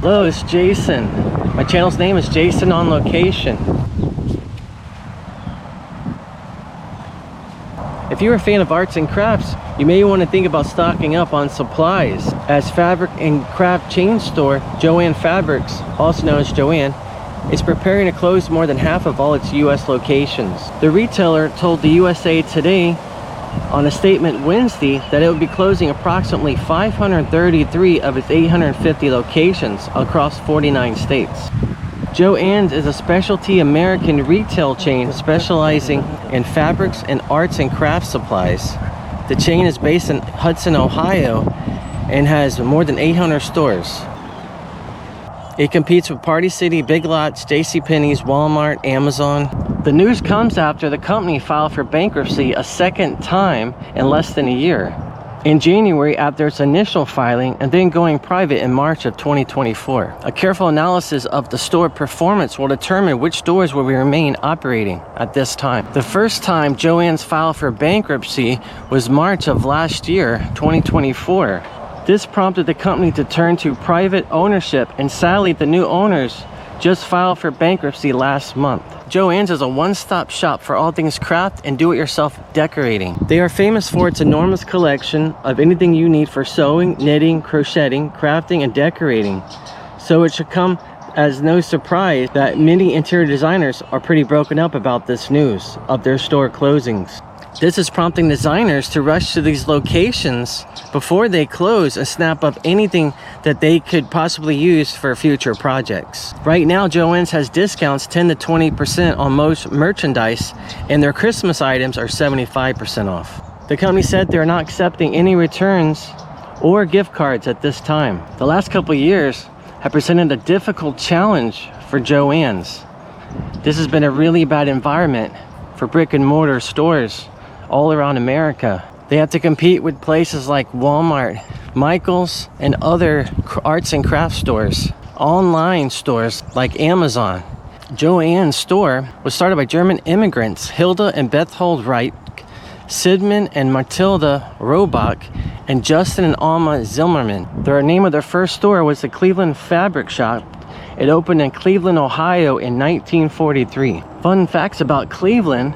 Hello, it's Jason. My channel's name is Jason on Location. If you're a fan of arts and crafts, you may want to think about stocking up on supplies, as fabric and craft chain store Joann Fabrics, also known as Joann, is preparing to close more than half of all its U.S. locations. The retailer told the USA Today on a statement Wednesday that it would be closing approximately 533 of its 850 locations across 49 states. Joann's is a specialty American retail chain specializing in fabrics and arts and craft supplies. The chain is based in Hudson, Ohio, and has more than 800 stores. It competes with Party City, Big Lots, JCPenney's, Walmart, Amazon. The news comes after the company filed for bankruptcy a second time in less than a year. In January after its initial filing, and then going private in March of 2024. A careful analysis of the store performance will determine which stores will remain operating at this time. The first time Joann's filed for bankruptcy was March of last year, 2024. This prompted the company to turn to private ownership, and sadly the new owners just filed for bankruptcy last month. Joann's is a one-stop shop for all things craft and do-it-yourself decorating. They are famous for its enormous collection of anything you need for sewing, knitting, crocheting, crafting, and decorating. So it should come as no surprise that many interior designers are pretty broken up about this news of their store closings. This is prompting designers to rush to these locations before they close and snap up anything that they could possibly use for future projects. Right now, Joann's has discounts 10 to 20% on most merchandise, and their Christmas items are 75% off. The company said they're not accepting any returns or gift cards at this time. The last couple of years have presented a difficult challenge for Joann's. This has been a really bad environment for brick and mortar stores all around America. They have to compete with places like Walmart, Michael's, and other arts and craft stores, online stores like Amazon. Joann's store was started by German immigrants Hilda and Bethold Wright, Sidman and Matilda Robach, and Justin and Alma Zimmerman. The name of their first store was the Cleveland Fabric Shop. It opened in Cleveland, Ohio in 1943. Fun facts about Cleveland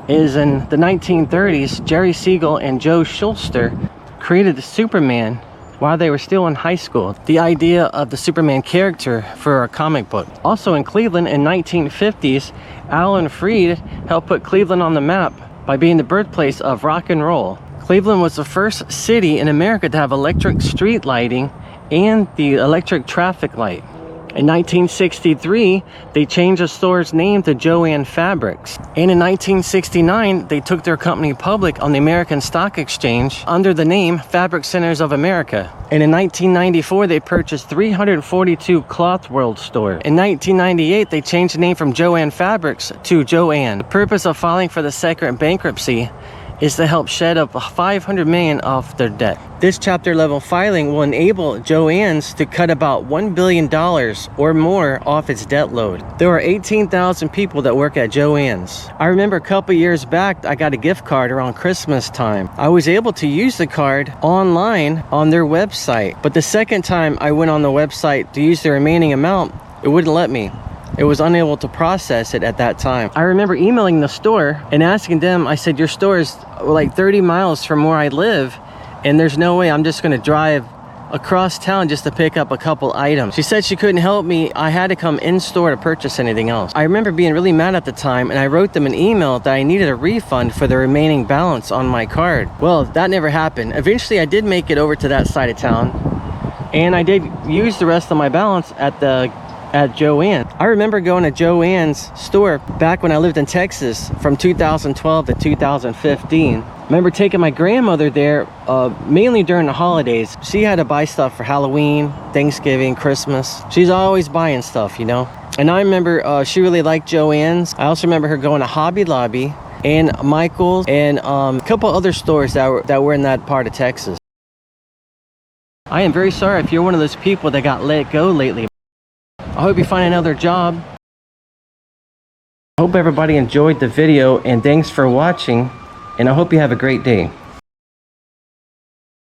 is in the 1930s, Jerry Siegel and Joe Shuster created the Superman while they were still in high school. The idea of the Superman character for a comic book. Also in Cleveland in 1950s, Alan Freed helped put Cleveland on the map by being the birthplace of rock and roll. Cleveland was the first city in America to have electric street lighting and the electric traffic light. In 1963, they changed the store's name to Joann Fabrics. And in 1969, they took their company public on the American Stock Exchange under the name Fabric Centers of America. And in 1994, they purchased 342 Cloth World stores. In 1998, they changed the name from Joann Fabrics to Joann. The purpose of filing for the second bankruptcy is to help shed up $500 million off their debt. This chapter 11 filing will enable Joann's to cut about $1 billion or more off its debt load. There are 18,000 people that work at Joann's. I remember a couple years back, I got a gift card around Christmas time. I was able to use the card online on their website, but the second time I went on the website to use the remaining amount, it wouldn't let me. It was unable to process it at that time. I remember emailing the store and asking them, I said, your store is like 30 miles from where I live, and there's no way I'm just gonna drive across town just to pick up a couple items. She said she couldn't help me. I had to come in store to purchase anything else. I remember being really mad at the time, and I wrote them an email that I needed a refund for the remaining balance on my card. Well, that never happened. Eventually, I did make it over to that side of town, and I did use the rest of my balance at Joann. I remember going to Joann's store back when I lived in Texas from 2012 to 2015. I remember taking my grandmother there mainly during the holidays. She had to buy stuff for Halloween, Thanksgiving, Christmas. She's always buying stuff, you know. And I remember she really liked Joann's. I also remember her going to Hobby Lobby and Michael's and a couple other stores that were in that part of Texas. I am very sorry if you're one of those people that got let go lately. I hope you find another job. I hope everybody enjoyed the video, and thanks for watching, and I hope you have a great day.